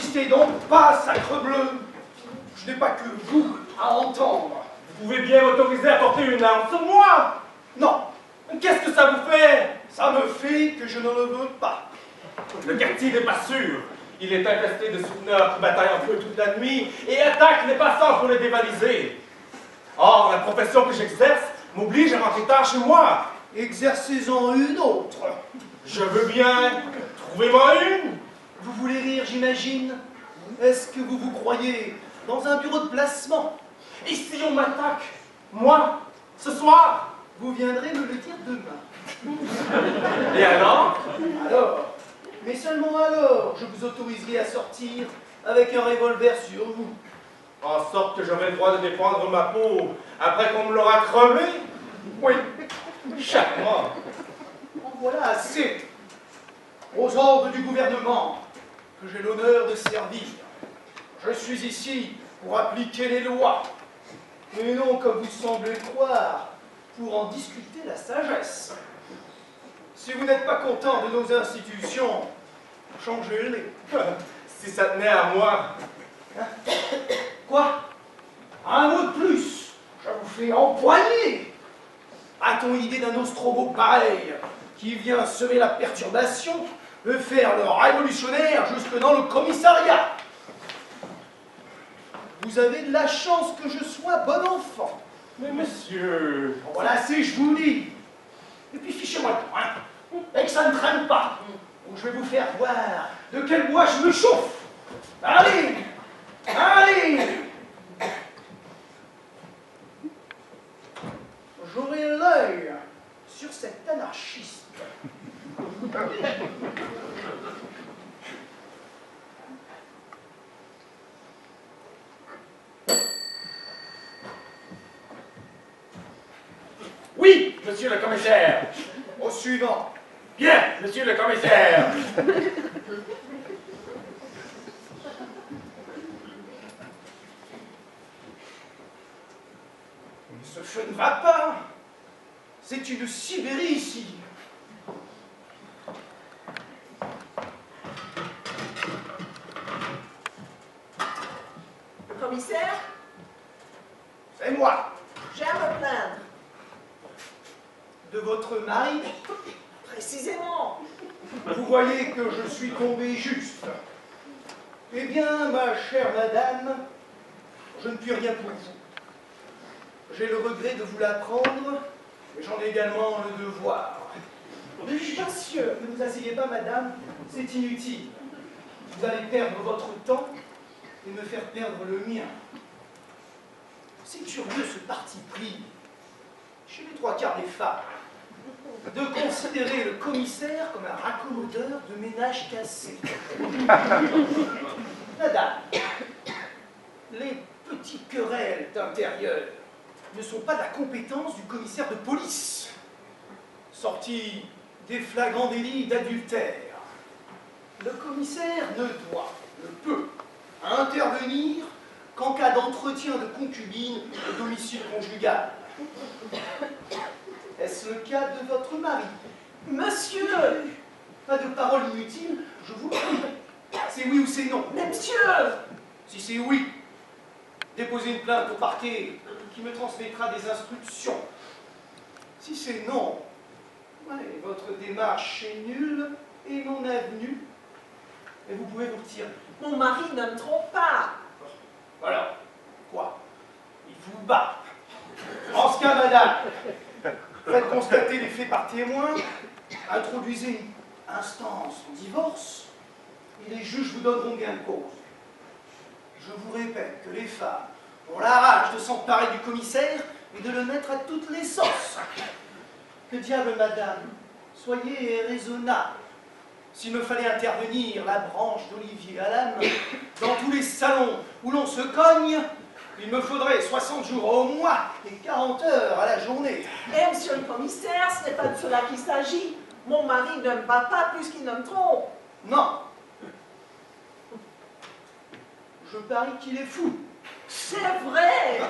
n'insistez donc pas, sacrebleu. Je n'ai pas que vous à entendre. Vous pouvez bien m'autoriser à porter une arme sur moi. Non, Qu'est-ce que ça vous fait? ça me fait que je ne le veux pas. Le quartier n'est pas sûr. Il est infesté de souteneurs qui bataillent en feu toute la nuit et attaquent les passants pour les dévaliser. Or, la profession que j'exerce m'oblige à rentrer tard chez moi. Exercez-en une autre. Je veux bien. Trouvez-moi une. Vous voulez rire, j'imagine? Est-ce que vous vous croyez dans un bureau de placement? Et si on m'attaque, moi, ce soir? Vous viendrez me le dire demain. Et alors? Alors, mais seulement alors, je vous autoriserai à sortir avec un revolver sur vous. En sorte que j'aurai le droit de défendre ma peau après qu'on me l'aura crevé? Oui, chaque mois. En voilà assez. Aux ordres du gouvernement, que j'ai l'honneur de servir. Je suis ici pour appliquer les lois, et non, comme vous semblez croire, pour en discuter la sagesse. Si vous n'êtes pas content de nos institutions, changez-les. Si ça tenait à moi. Quoi? Un mot de plus, je vous fais empoigner. A-t-on idée d'un ostrogo pareil, qui vient semer la perturbation, et faire le révolutionnaire jusque dans le commissariat? Vous avez de la chance que je sois bon enfant. Mais monsieur... Voilà, c'est, je vous dis. Et puis fichez-moi le temps, hein, et que ça ne traîne pas, ou je vais vous faire voir de quel bois je me chauffe. Allez, allez. J'aurai l'œil sur cet anarchiste. Oui, monsieur le commissaire. Au suivant. Bien, monsieur le commissaire. Ce feu ne va pas. C'est une Sibérie ici. Le commissaire, C'est moi. j'ai à me plaindre. De votre mari. Précisément. Vous voyez que je suis tombé juste. Eh bien, ma chère madame, je ne puis rien pour vous. J'ai le regret de vous l'apprendre, mais j'en ai également le devoir. Mais bien sûr, ne vous asseyez pas, madame, c'est inutile. Vous allez perdre votre temps et me faire perdre le mien. C'est curieux ce parti pris, chez les trois quarts des femmes, de considérer le commissaire comme un raccommodeur de ménage cassé. Madame, les petites querelles d'intérieur ne sont pas de la compétence du commissaire de police, sorti des flagrants délits d'adultère. Le commissaire ne doit, ne peut intervenir qu'en cas d'entretien de concubine au domicile conjugal. Est-ce le cas de votre mari? Monsieur, Pas de paroles inutiles, je vous prie. C'est oui ou c'est non? mais monsieur, Si c'est oui, déposez une plainte au parquet qui me transmettra des instructions. Si c'est non, ouais, votre démarche est nulle et non avenue, et vous pouvez vous retirer. mon mari ne me trompe pas. Voilà. Quoi? Il vous bat. En ce cas, madame, faites constater les faits par témoin, introduisez une instance en divorce, et les juges vous donneront gain de cause. Je vous répète que les femmes ont la rage de s'emparer du commissaire et de le mettre à toutes les sauces. Que diable, madame, soyez raisonnable. S'il me fallait intervenir la branche d'olivier à la main dans tous les salons où l'on se cogne, il me faudrait 60 jours au mois et 40 heures à la journée. Eh, monsieur le commissaire, ce n'est pas de cela qu'il s'agit. Mon mari ne me bat pas plus qu'il ne me trompe. Non. Je parie qu'il est fou. C'est vrai.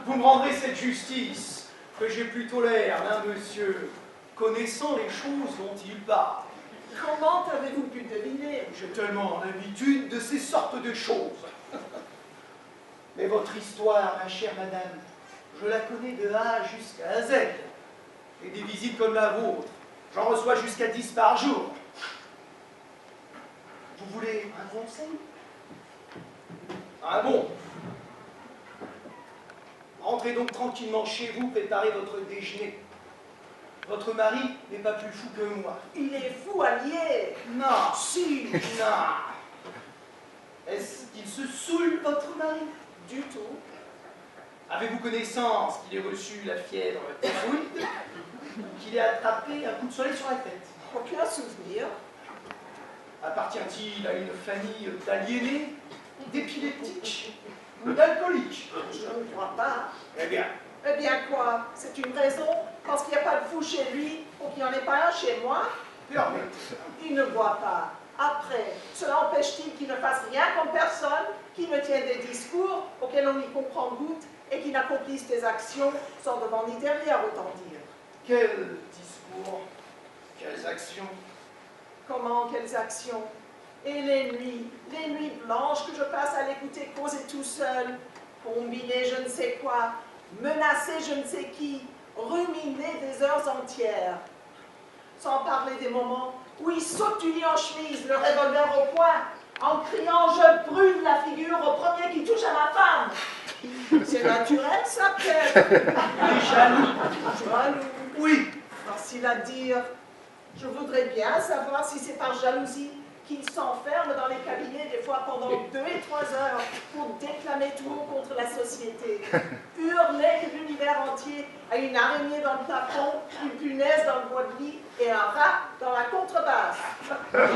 Vous me rendrez cette justice, que j'ai plutôt l'air d'un monsieur connaissant les choses dont il parle. Comment avez-vous pu deviner? j'ai tellement l'habitude de ces sortes de choses. Mais votre histoire, ma chère madame, je la connais de A jusqu'à Z. Et des visites comme la vôtre, j'en reçois jusqu'à 10 par jour. Vous voulez un conseil? Ah bon? Rentrez donc tranquillement chez vous, préparez votre déjeuner. Votre mari n'est pas plus fou que moi. Il est fou, allié. Non, Si. non. Est-ce qu'il se saoule, votre mari? Du tout. Avez-vous connaissance qu'il ait reçu la fièvre typhoïde? Qu'il ait attrapé un coup de soleil sur la tête? Aucun souvenir. Appartient-il à une famille d'aliénés, d'épileptiques ou d'alcooliques? Je ne crois pas. Eh bien, Eh bien quoi? C'est une raison? Parce qu'il n'y a pas de fou chez lui, pour qu'il n'y en ait pas un chez moi? permettez. Il ne boit pas. Après, cela empêche-t-il qu'il ne fasse rien comme personne, qu'il me tienne des discours auxquels on y comprend goutte et qu'il n'accomplisse des actions sans devant ni derrière, autant dire. Quels discours? Quelles actions? Comment, quelles actions? Et les nuits blanches que je passe à l'écouter causer tout seul, combiner je ne sais quoi, menacer je ne sais qui, ruminer des heures entières. Sans parler des moments où il saute du lit en chemise, le revolver au poing, en criant « Je brûle la figure au premier qui touche à ma femme !» C'est naturel, ça, Pierre. Il est jaloux. Jaloux. Oui. Facile à dire. Je voudrais bien savoir si c'est par jalousie qu'il s'enferme dans les cabinets des fois pendant 2 et 3 heures pour déclamer tout haut contre la société, hurler de l'univers entier à une araignée dans le plafond, une punaise dans le bois de lit et un rat dans la contrebasse.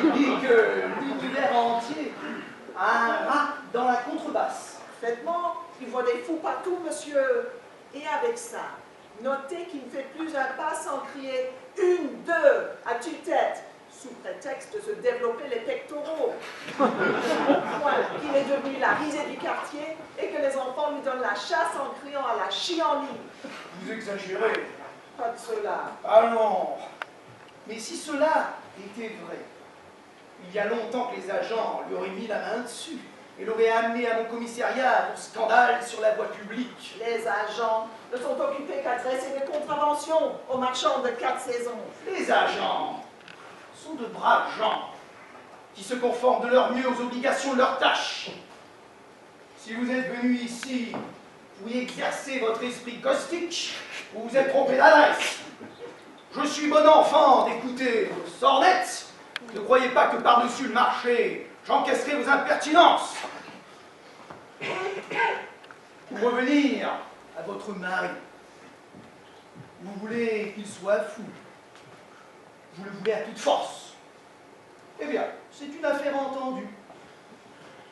Il dit que l'univers entier a un rat dans la contrebasse. Parfaitement, il voit des fous partout, monsieur. Et avec ça, notez qu'il ne fait plus un pas sans crier « Une, deux » à tue-tête, sous prétexte de se développer les pectoraux. Au point qu'il est devenu la risée du quartier et que les enfants lui donnent la chasse en criant à la chienlit. Vous exagérez. Pas de cela. Ah non. Mais si cela était vrai, il y a longtemps que les agents lui auraient mis la main dessus et l'auraient amené à mon commissariat pour scandale sur la voie publique. Les agents ne sont occupés qu'à dresser des contraventions aux marchands de 4 saisons. Les agents sont de braves gens qui se conforment de leur mieux aux obligations de leur tâche. Si vous êtes venu ici pour y exercer votre esprit caustique, vous vous êtes trompé d'adresse. Je suis bon enfant d'écouter vos sornettes. Ne croyez pas que par-dessus le marché, j'encaisserai vos impertinences. Pour revenir à votre mari, vous voulez qu'il soit fou. Vous le voulez à toute force. Eh bien, c'est une affaire entendue.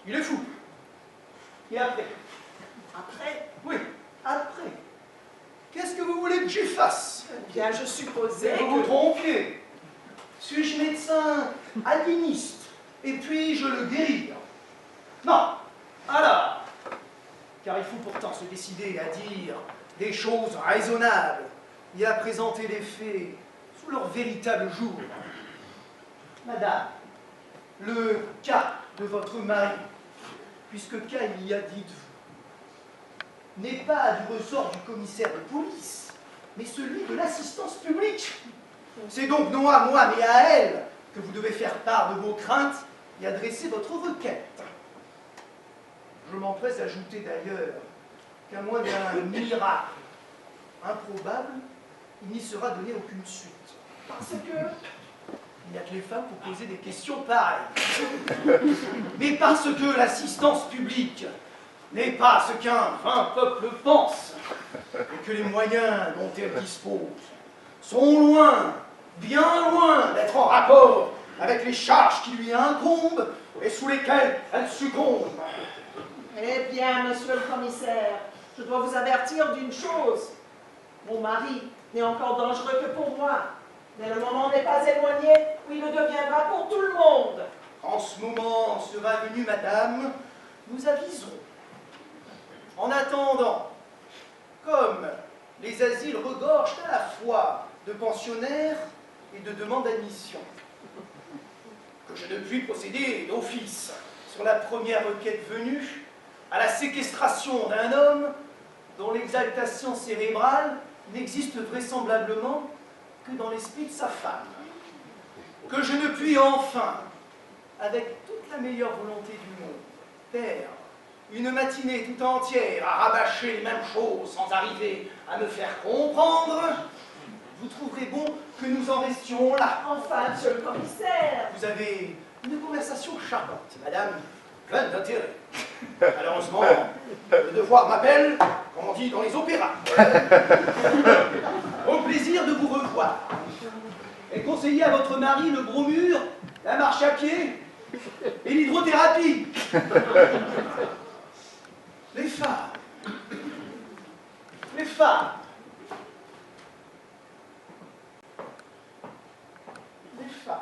Il est fou. Et après? Après, Oui, après. Qu'est-ce que vous voulez que j'y fasse? eh bien, je supposais Vous vous que... trompiez. Suis-je médecin aliéniste et puis-je le guérir? Non. Alors, car il faut pourtant se décider à dire des choses raisonnables et à présenter les faits sous leur véritable jour. Madame, le cas de votre mari, puisque cas il y a, dites-vous, n'est pas du ressort du commissaire de police, mais celui de l'assistance publique. C'est donc non à moi, mais à elle que vous devez faire part de vos craintes et adresser votre requête. Je m'empresse d'ajouter d'ailleurs qu'à moins d'un miracle improbable, il n'y sera donné aucune suite. Parce que... Il n'y a que les femmes pour poser des questions pareilles. Mais parce que l'assistance publique n'est pas ce qu'un vain peuple pense, et que les moyens dont elle dispose sont loin, bien loin d'être en rapport avec les charges qui lui incombent et sous lesquelles elle succombe. Eh bien, monsieur le commissaire, je dois vous avertir d'une chose. Mon mari n'est encore dangereux que pour moi. Mais le moment n'est pas éloigné où il le deviendra pour tout le monde. En ce moment sera venu, madame, nous aviserons. En attendant, comme les asiles regorgent à la fois de pensionnaires et de demandes d'admission, que je ne puis procéder d'office sur la première requête venue à la séquestration d'un homme dont l'exaltation cérébrale n'existe vraisemblablement que dans l'esprit de sa femme. Que je ne puis enfin, avec toute la meilleure volonté du monde, perdre une matinée tout entière à rabâcher les mêmes choses sans arriver à me faire comprendre, vous trouverez bon que nous en restions là. Enfin, monsieur le commissaire. Vous avez une conversation charmante, madame, pleine d'intérêt. Malheureusement, le devoir m'appelle, comme on dit dans les opéras. Au plaisir de vous revoir. Et conseillez à votre mari le bromure, la marche à pied et l'hydrothérapie. Les femmes. Les femmes. Les femmes.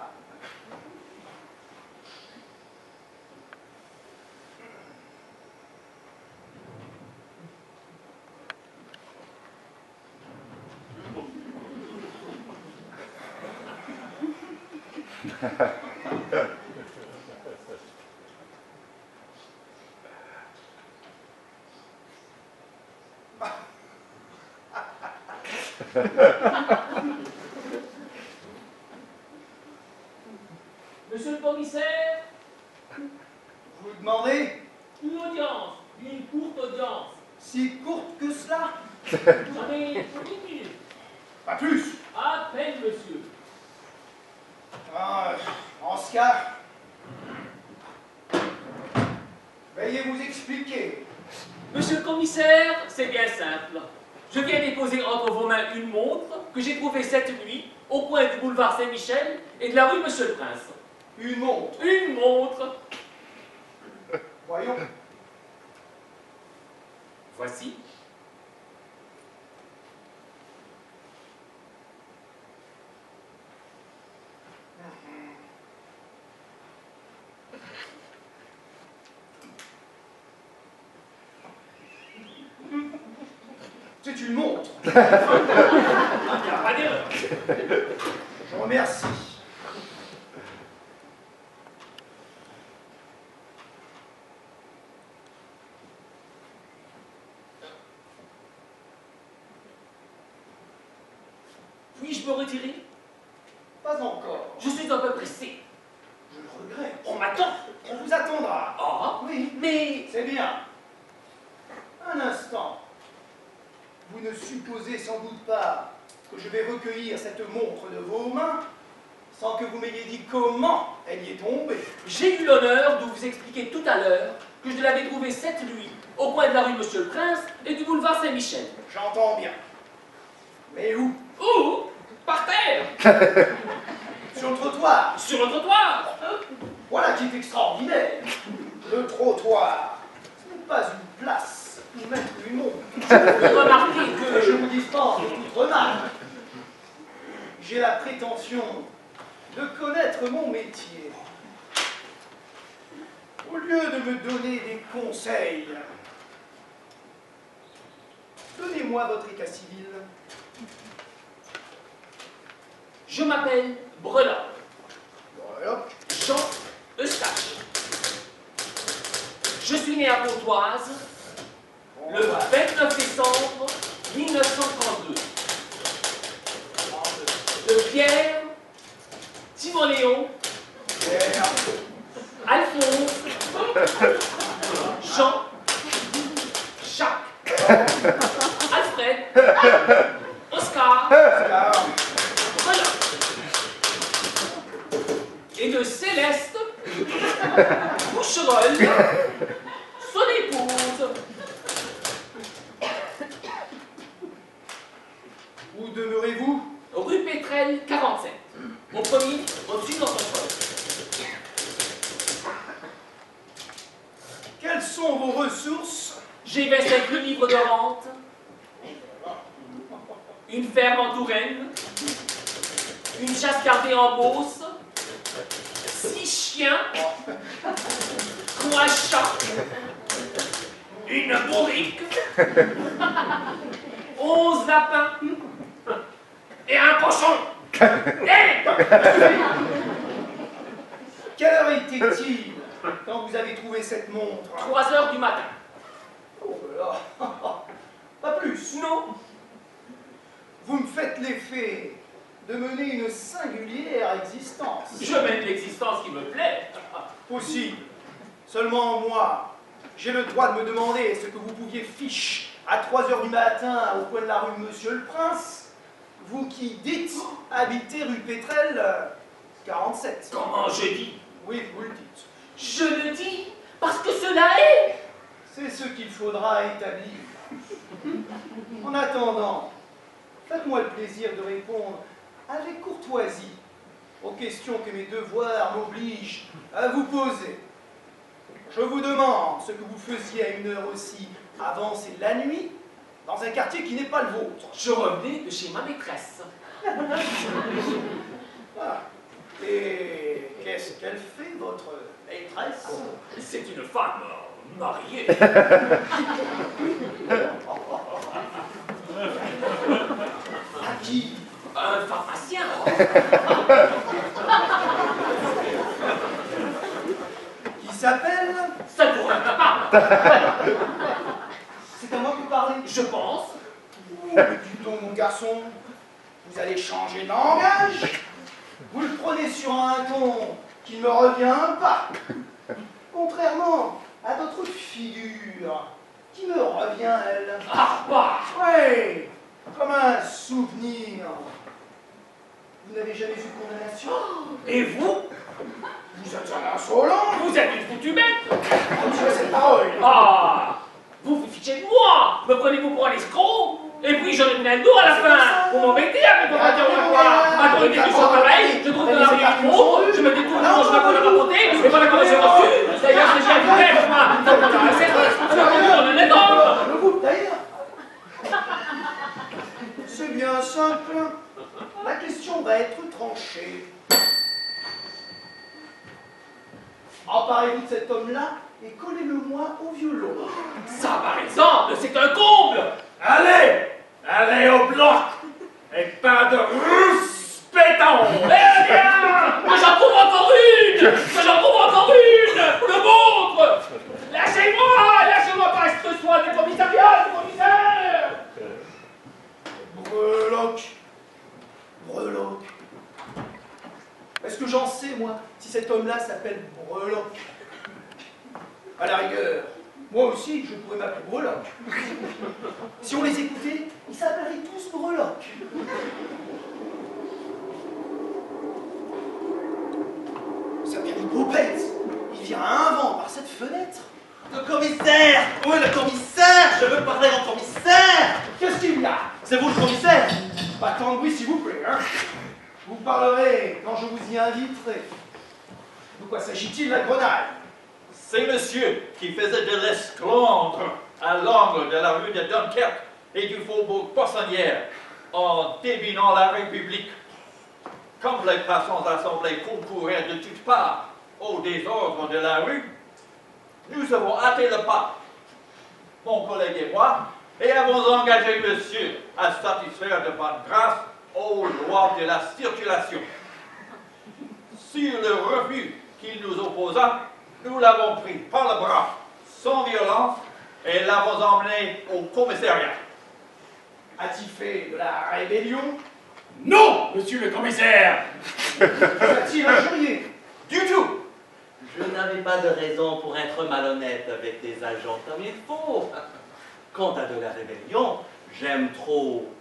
Monsieur le commissaire, Vous demandez, une audience, une courte audience. si courte que cela? J'en ai pour 10 minutes. Pas plus. À peine, monsieur. Ah, en ce cas, veuillez vous expliquer. Monsieur le commissaire, c'est bien simple. Je viens déposer entre vos mains une montre que j'ai trouvée cette nuit au coin du boulevard Saint-Michel et de la rue Monsieur le Prince. Une montre. Une montre. Voyons. Voici. C'est une montre. Il n'y a pas d'erreur. Je vous remercie. Puis-je me retirer? Pas encore. Je suis un peu pressé. Je le regrette. On m'attend. On vous attendra. Ah, Oui, mais... c'est bien. Un instant. Vous ne supposez sans doute pas que je vais recueillir cette montre de vos mains sans que vous m'ayez dit comment elle y est tombée. J'ai eu l'honneur de vous expliquer tout à l'heure que je l'avais trouvée cette nuit au coin de la rue Monsieur le Prince et du boulevard Saint-Michel. J'entends bien. Mais où? Où? Par terre. Sur le trottoir. Sur le trottoir. Voilà qui est extraordinaire. Le trottoir, ce n'est pas une place pour mettre une montre. Vous remarquez Et je que... vous dispense de toute remarque. J'ai la prétention de connaître mon métier. Au lieu de me donner des conseils, donnez-moi votre état civil. Je m'appelle Brelan. Voilà. Jean Eustache. Je suis né à Pontoise le 29 décembre 1932. De Pierre, Timoléon, Alphonse, Jean, Jacques, Alfred, Oscar, voilà. Et de Céleste, Boucherolles, son épouse. Où demeurez-vous? Rue Pétrel, 47. Au premier, au-dessus dans son poste. Quelles sont vos ressources? J'ai 25 livres de rente, une ferme en Touraine, une chasse gardée en Beauce, 6 chiens, 3 chats, une bourrique, 11 lapins et un cochon. Hey! Quelle heure était-il quand vous avez trouvé cette montre? 3 heures du matin. Oh là là. Pas plus. Non. Vous me faites l'effet de mener une singulière existence. Je mène l'existence qui me plaît. Possible. Seulement moi, j'ai le droit de me demander ce que vous pouviez fiche à 3 heures du matin au coin de la rue Monsieur le Prince, vous qui dites habiter rue Pétrel 47. Comment je dis? Oui, vous le dites. Je le dis parce que cela est. C'est ce qu'il faudra établir. En attendant, faites-moi le plaisir de répondre avec courtoisie aux questions que mes devoirs m'obligent à vous poser. Je vous demande ce que vous faisiez à une heure aussi avancée de la nuit dans un quartier qui n'est pas le vôtre. Je revenais de chez ma maîtresse. Voilà. Et qu'est-ce qu'elle fait, votre maîtresse? C'est une femme mariée. À qui? Un pharmacien. Qui s'appelle? Ça ne vous regarde pas. C'est à moi que vous parlez? Je pense. Oh, mais dis donc, mon garçon, vous allez changer de langage? Vous le prenez sur un ton qui ne me revient pas. Contrairement à d'autres figures qui me revient, elle. Ah bah. Oui, comme un souvenir. Vous n'avez jamais eu de condamnation? Et vous? Vous êtes un insolent. Vous êtes une foutue bête. Retirez cette parole. Ah. Vous vous fichez de moi. Me prenez-vous pour un escroc? Et puis j'en ai mis un dos à la fin. Pour m'embêter avec votre interrogatoire. Attends, une question pareille, je trouve que la rue est trop, je me détourne quand je m'appelle à raconter, et voilà comment j'ai reçu. D'ailleurs, c'est déjà une brève, moi. Il faut qu'on un service. Je vais vous donner un exemple. Le groupe d'ailleurs. C'est bien simple. La question va être tranchée. Emparez-vous de cet homme-là et collez-le-moi au violon. Ça, par exemple, c'est un comble. Allez! Allez au bloc! Et pas de rouspéton! Eh bien, que j'en trouve encore une. Que j'en trouve encore une. Le vôtre. Lâchez-moi pas ce soir du commissariat, du commissaire. Breloque. Breloque. Est-ce que j'en sais, moi, si cet homme-là s'appelle Breloque? À la rigueur, moi aussi, je pourrais m'appeler Breloque. Si on les écoutait, ils s'appelleraient tous Breloque. Ça vient une popette. Il vient à un vent par cette fenêtre. Le commissaire! Où est le commissaire? Je veux parler au commissaire! Qu'est-ce qu'il y a? C'est vous le commissaire? Pas tant de bruit, s'il vous plaît, hein? Vous parlerez quand je vous y inviterai. De quoi s'agit-il, la grenaille? C'est monsieur qui faisait de l'esclandre à l'angle de la rue de Dunkerque et du faubourg Poissonnière en déminant la République. Comme les passants assemblés concouraient de toutes parts au désordre de la rue, nous avons hâté le pas, mon collègue et moi, et avons engagé monsieur à satisfaire de bonne grâce aux lois de la circulation. Sur le refus qu'il nous opposa, nous l'avons pris par le bras, sans violence, et l'avons emmené au commissariat. A-t-il fait de la rébellion? Non, monsieur le commissaire! A-t-il injurié? Du tout! Je n'avais pas de raison pour être malhonnête avec des agents comme il faut. Quant à de la rébellion, j'aime trop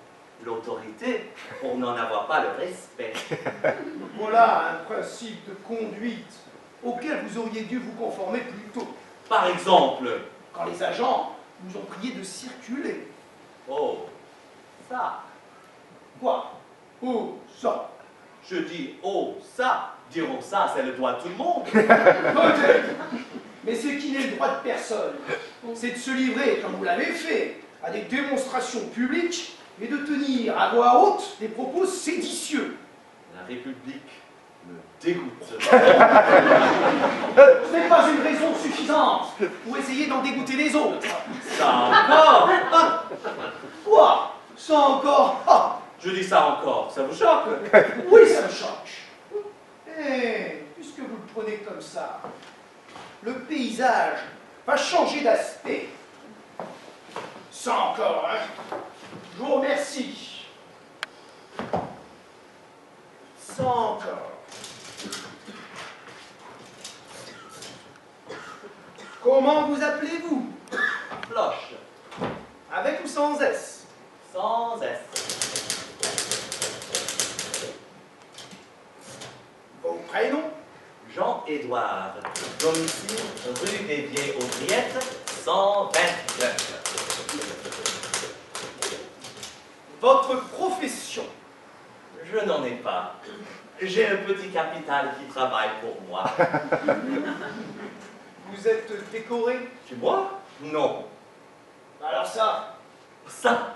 l'autorité pour n'en avoir pas le respect. Voilà un principe de conduite auquel vous auriez dû vous conformer plus tôt, Par exemple, quand les agents nous ont prié de circuler. oh, ça, Quoi? Oh, ça? je dis oh, ça, diront ça, c'est le droit de tout le monde. Peut-être. Mais ce qui n'est le droit de personne, c'est de se livrer, comme vous l'avez fait, à des démonstrations publiques et de tenir à voix haute des propos séditieux. La République me dégoûte. Ce n'est pas une raison suffisante pour essayer d'en dégoûter les autres. Ça encore? Quoi? Ça encore? Je dis ça encore, ça vous choque? Oui, ça me choque. Et puisque puisque vous le prenez comme ça, le paysage va changer d'aspect. Ça encore, hein? Je vous remercie. Ça encore. Comment vous appelez-vous? Floche. Avec ou sans S? Sans S. Vos prénoms? Jean-Édouard. Domicile rue des Vieilles Ouvrières, 129. Votre profession? Je n'en ai pas. J'ai un petit capital qui travaille pour moi. Vous êtes décoré? Tu vois? Non. Alors ça? Ça,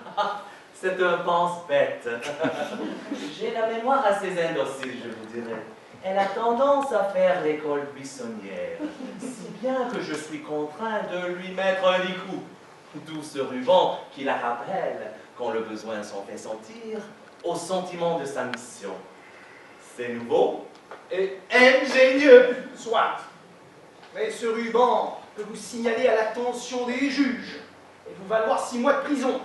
c'est un pense-bête. J'ai la mémoire assez indocile, je vous dirais. Elle a tendance à faire l'école buissonnière, si bien que je suis contraint de lui mettre un licou. D'où ce ruban qui la rappelle, quand le besoin s'en fait sentir, au sentiment de sa mission. C'est nouveau et ingénieux. Soit. Mais ce ruban peut vous signaler à l'attention des juges et vous valoir 6 mois de prison.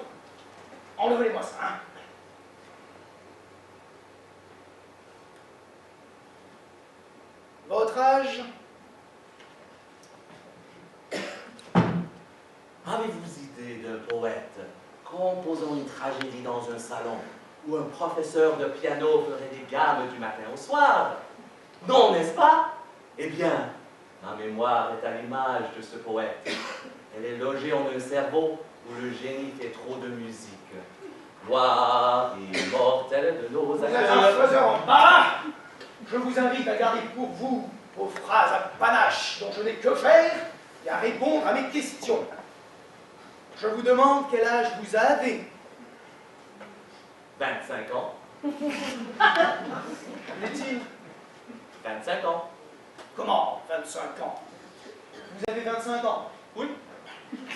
Enlevez-moi ça, hein? Votre âge? Avez-vous idée d'un poète composant une tragédie dans un salon où un professeur de piano ferait des gammes du matin au soir? Non, n'est-ce pas? Eh bien, ma mémoire est à l'image de ce poète. Elle est logée en un cerveau où le génie fait trop de musique. Gloire immortelle de nos Vous êtes un faiseur en bas. Je vous invite à garder pour vous vos phrases à panache dont je n'ai que faire et à répondre à mes questions. Je vous demande quel âge vous avez. 25 ans. Est-il? 25 ans. Comment 25 ans? Vous avez 25 ans? Oui.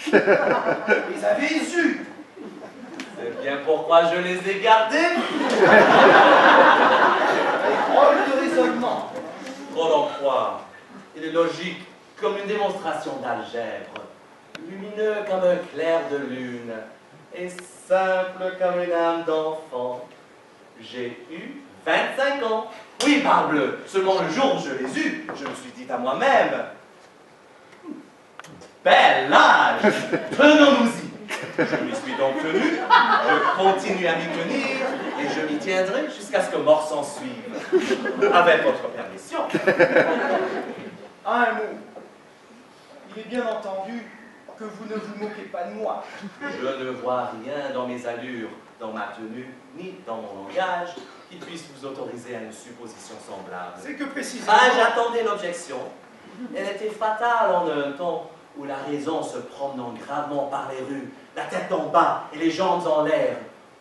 Vous les avez eus. C'est bien pourquoi je les ai gardés. Drôle de raisonnement. Trop d'en croire. Il est logique comme une démonstration d'algèbre, lumineux comme un clair de lune, et simple comme une âme d'enfant. J'ai eu 25 ans. Oui, parbleu, seulement le jour où je les eus, je me suis dit à moi-même, bel âge, tenons-nous-y. Je m'y suis donc tenu, je continue à m'y tenir, et je m'y tiendrai jusqu'à ce que mort s'en suive. Avec votre permission. Un mot. Il est bien entendu que vous ne vous moquez pas de moi. Je ne vois rien dans mes allures, dans ma tenue, ni dans mon langage, qui puisse vous autoriser à une supposition semblable. C'est que précisément... Ah, j'attendais l'objection. Elle était fatale en un temps où la raison se promenant gravement par les rues, la tête en bas et les jambes en l'air,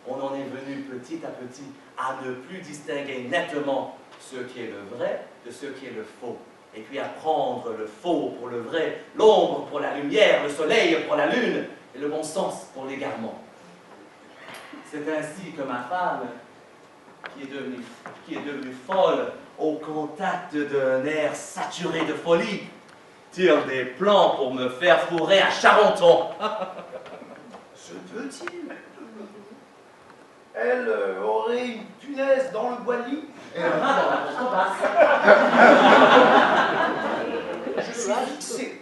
on en est venu petit à petit à ne plus distinguer nettement ce qui est le vrai de ce qui est le faux, et puis à prendre le faux pour le vrai, l'ombre pour la lumière, le soleil pour la lune, et le bon sens pour l'égarement. C'est ainsi que ma femme, qui est devenue folle au contact d'un air saturé de folie, tire des plans pour me faire fourrer à Charenton. Se peut-il? Elle aurait une punaise dans le bois de lit? Et un rat dans la contrebasse. Je suis fixé.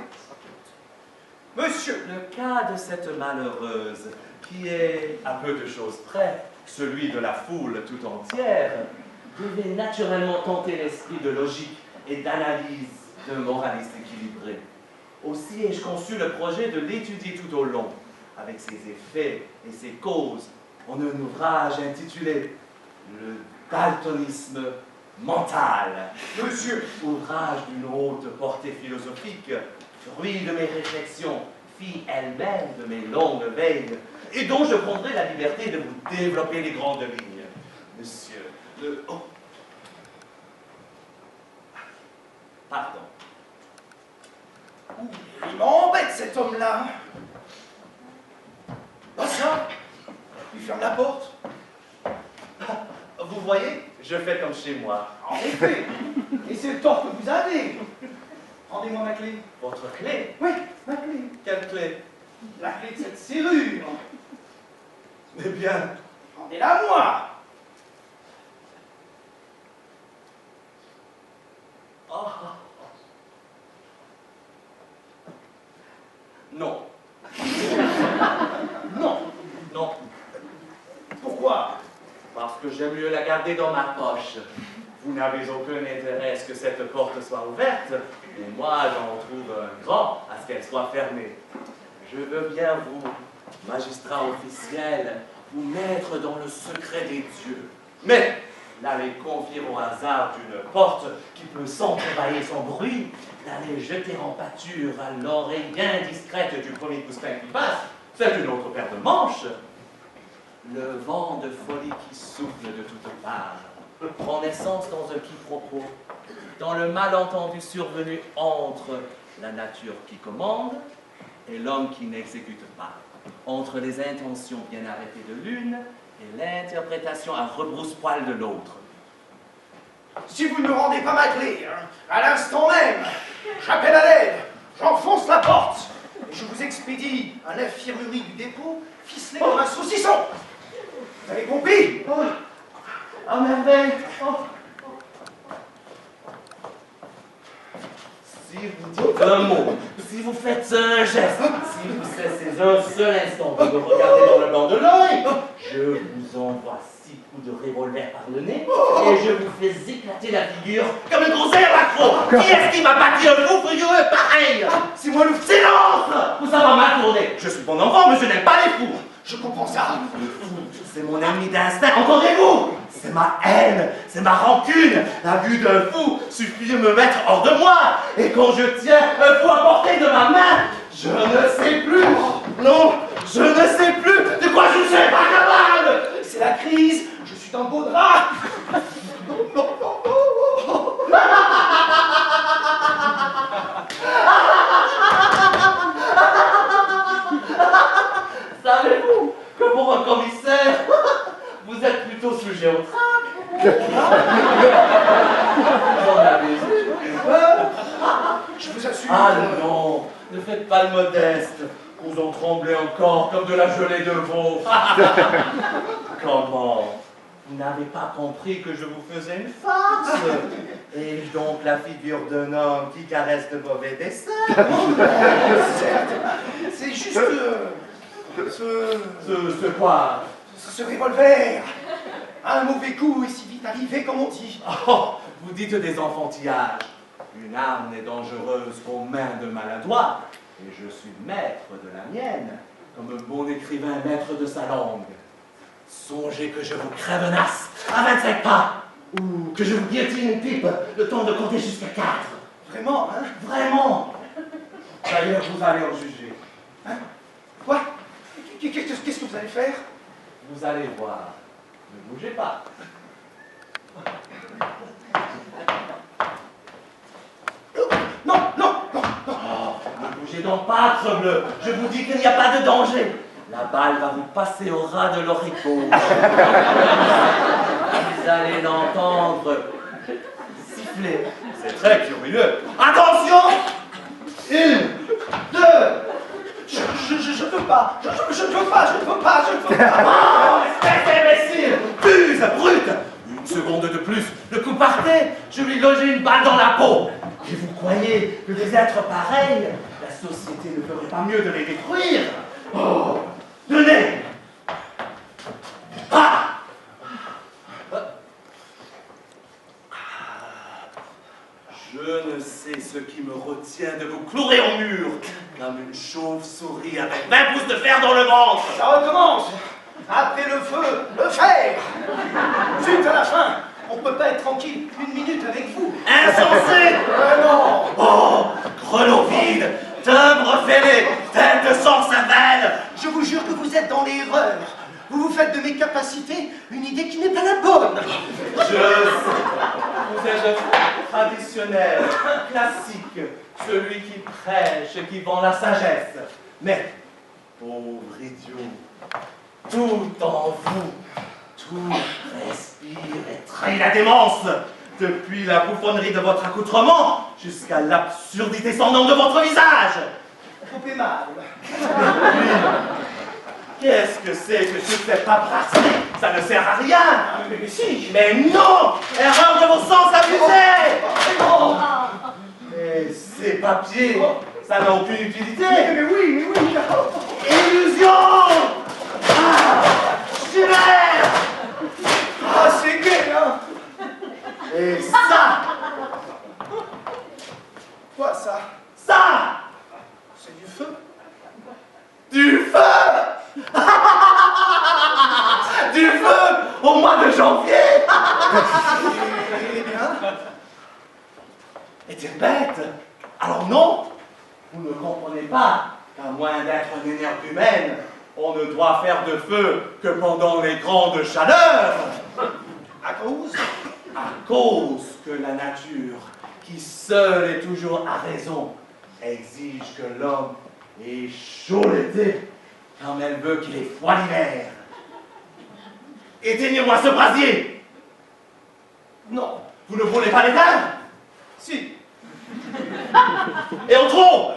Monsieur, Le cas de cette malheureuse, qui est, à peu de choses près, celui de la foule tout entière, devait naturellement tenter l'esprit de logique et d'analyse d'un moraliste équilibré. Aussi ai-je conçu le projet de l'étudier tout au long, avec ses effets et ses causes, en un ouvrage intitulé « Le daltonisme mental ». monsieur, Ouvrage d'une haute portée philosophique, fruit de mes réflexions, fille elle-même de mes longues veilles, et dont je prendrai la liberté de vous développer les grandes lignes. Monsieur, le... Oh. Pardon. il m'embête cet homme-là. Pas ça. Il ferme la porte. Vous voyez, je fais comme chez moi. En effet, Et c'est le tort que vous avez. Rendez-moi ma clé. Votre clé? Oui, ma clé. Quelle clé? La clé de cette serrure. Eh bien, Rendez-la à moi. Oh. Non. Non. Non. Pourquoi? Parce que j'aime mieux la garder dans ma poche. Vous n'avez aucun intérêt à ce que cette porte soit ouverte, et moi j'en trouve un grand à ce qu'elle soit fermée. Je veux bien vous, magistrat officiel, vous mettre dans le secret des dieux. Mais d'aller confier au hasard d'une porte qui peut s'entrebâiller sans bruit, d'aller jeter en pâture à l'oreille bien discrète du premier coussin qui passe, c'est une autre paire de manches. Le vent de folie qui souffle de toutes parts prend naissance dans un quiproquo, dans le malentendu survenu entre la nature qui commande et l'homme qui n'exécute pas, entre les intentions bien arrêtées de l'une et l'interprétation à rebrousse-poil de l'autre. Si vous ne me rendez pas ma clé, hein, à l'instant même, j'appelle à l'aide, j'enfonce la porte, et je vous expédie à l'infirmerie du dépôt, ficelé comme un saucisson. Vous avez compris? Oh, merveille! Oh. Si vous dites un mot, si vous faites un geste, si vous cessez un seul instant de me regarder dans le blanc de l'œil, je vous envoie 6 coups de revolver par le nez et je vous fais éclater la figure comme une grossière accro. Qui est-ce qui m'a bâti un fou furieux pareil? C'est moi le fou. Silence! Vous ça va mal tourner. Je suis bon enfant, mais je n'aime pas les fous. Je comprends ça. Le fou, c'est mon ennemi d'instinct, entendez-vous? C'est ma haine, c'est ma rancune. La vue d'un fou suffit de me mettre hors de moi. Et quand je tiens un fou à portée de ma main, je ne sais plus. Non, je ne sais plus de quoi je ne suis pas capable. C'est la crise, je suis dans le beau drap. Non, non, non, non. Savez-vous que pour un commissaire, vous êtes plutôt sujet au trac? J'en avais vu. Je vous assure. Ah non, ne faites pas le modeste. Vous en tremblez encore comme de la gelée de veau. Comment? Vous n'avez pas compris que je vous faisais une farce? Ai-je donc la figure d'un homme qui caresse de mauvais desseins? Certes, c'est juste Ce quoi? ce revolver. Un mauvais coup est si vite arrivé comme on dit. Oh, vous dites des enfantillages. Une arme n'est dangereuse qu'aux mains de maladroits, et je suis maître de la mienne, comme un bon écrivain maître de sa langue. Songez que je vous crèvenasse à 25 pas, ou que je vous guillotine une pipe, le temps de compter jusqu'à 4. Vraiment, hein? Vraiment. D'ailleurs, vous allez en juger. Hein? Quoi? Qu'est-ce que vous allez faire? Vous allez voir. Ne bougez pas. Non, non, non, non. Oh, ne bougez donc pas, Trebleu. Je vous dis qu'il n'y a pas de danger. La balle va vous passer au ras de l'oreille gauche. Vous allez l'entendre siffler. C'est très curieux. Attention! 1, 2. Je ne veux pas. Je ne veux pas. Je ne veux pas. Je ne veux pas. Oh, espèce d'imbécile! Buse, brute! Une seconde de plus, le coup partait, je lui logeais une balle dans la peau. Et vous croyez que des êtres pareils, la société ne ferait pas mieux de les détruire? Oh! Tenez! Ah! Je ne sais ce qui me retient de vous clouer au mur, comme une chauve-souris avec 20 pouces de fer dans le ventre. Ça recommence. Après le feu, le fer. Zut, à la fin, on ne peut pas être tranquille une minute avec vous. Insensé! Non. Oh! Grelot vide, timbre fêlé, tête de sang savelle. Je vous jure que vous êtes dans l'erreur. Vous vous faites de mes capacités une idée qui n'est pas la bonne. Je sais. Vous êtes un traditionnel, classique, celui qui prêche et qui vend la sagesse. Mais, pauvre idiot, tout en vous, tout respire et trahit la démence. Depuis la bouffonnerie de votre accoutrement jusqu'à l'absurdité sans nom de votre visage. Trop aimable. Qu'est-ce que c'est que toute cette paperasserie? Ça ne sert à rien. Mais si. Mais non! Erreur de vos sens abusés! Mais ces papiers, ça n'a aucune utilité. Mais oui. Illusion! Ah! Chimère! Ah, c'est gay, hein. Et ça! Quoi, ça? Ça! C'est du feu. Du feu! Du feu au mois de janvier! Eh bien, Est-il bête? Alors non! Vous ne comprenez pas qu'à moins d'être une énergie humaine, on ne doit faire de feu que pendant les grandes chaleurs! à cause. À cause que la nature, qui seule et toujours a raison, exige que l'homme ait chaud l'été, quand elle veut qu'il ait froid l'hiver. Éteignez-moi ce brasier! Non. Vous ne voulez pas l'éteindre? Si. Et en trop!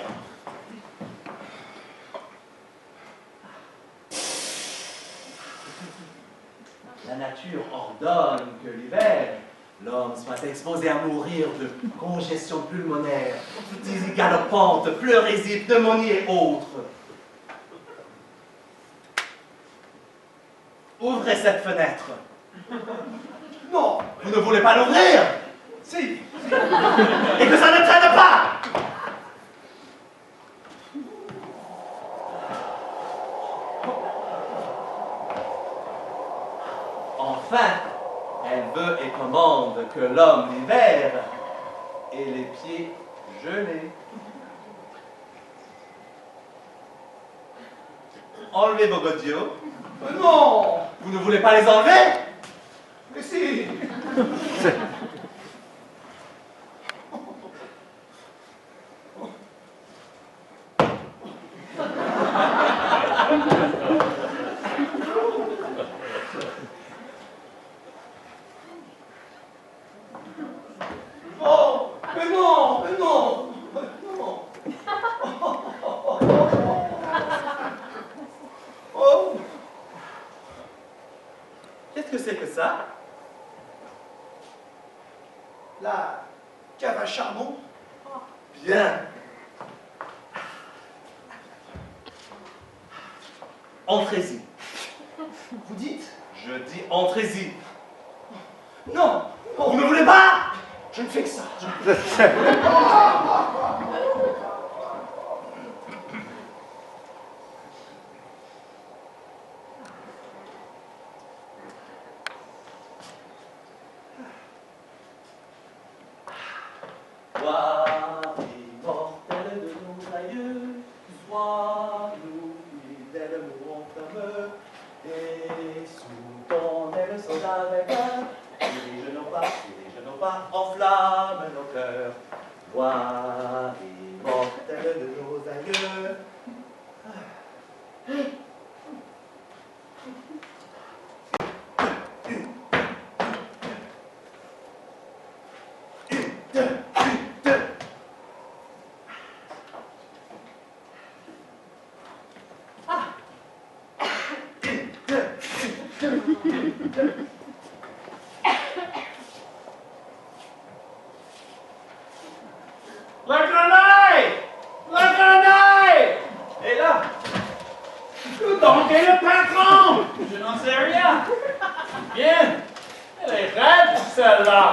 La nature ordonne que l'hiver, l'homme soit exposé à mourir de congestion pulmonaire, phtisie galopante, pleurésie, pneumonie et autres. Ouvrez cette fenêtre. Non. Vous ne voulez pas l'ouvrir? Si. Et que ça ne traîne pas! Enfin, elle veut et commande que l'homme l'hiver ait les pieds gelés. Enlevez vos godillots. Non. Vous ne voulez pas les enlever? Mais si. Oh, mais non. Oh. Qu'est-ce que c'est que ça? La cave à charbon. Bien. Entrez-y. Vous dites? Je dis entrez-y. Non. Vous ne voulez pas? Je ne fais que ça. Gloire immortelle de nos aïeux, sois-nous fidèles, mourons comme eux, et sous ton aile soldat avec un, dirige nos pas, enflamme nos cœurs. Gloire immortelle de nos aïeux. La grenaille! La grenaille! Et là, Où donc est le patron? je n'en sais rien. Bien. Elle est raide, celle-là.